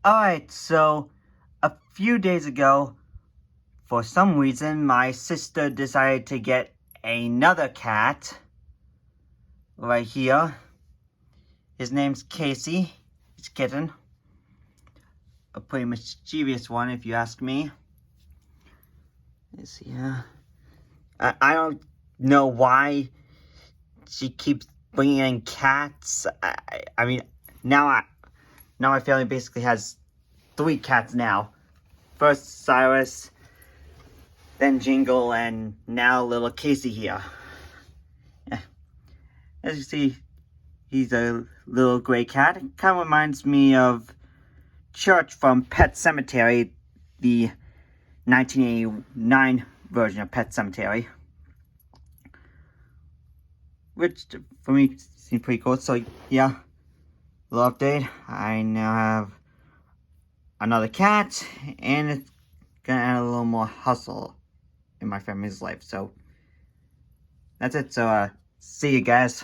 Alright, so a few days ago, for some reason, my sister decided to get another cat. Right here. His name's Casey. He's a kitten. A pretty mischievous one, if you ask me. Let's see here. I don't know why she keeps bringing in cats. I mean, now my family basically has 3 cats now. First Cyrus, then Jingle, and now little Casey here. As you see, he's a little gray cat. It kind of reminds me of Church from Pet Sematary, the 1989 version of Pet Sematary. Which, for me, seems pretty cool. So, yeah, little update. I now have another cat, and it's gonna add a little more hustle in my family's life. So, that's it. So, see you guys.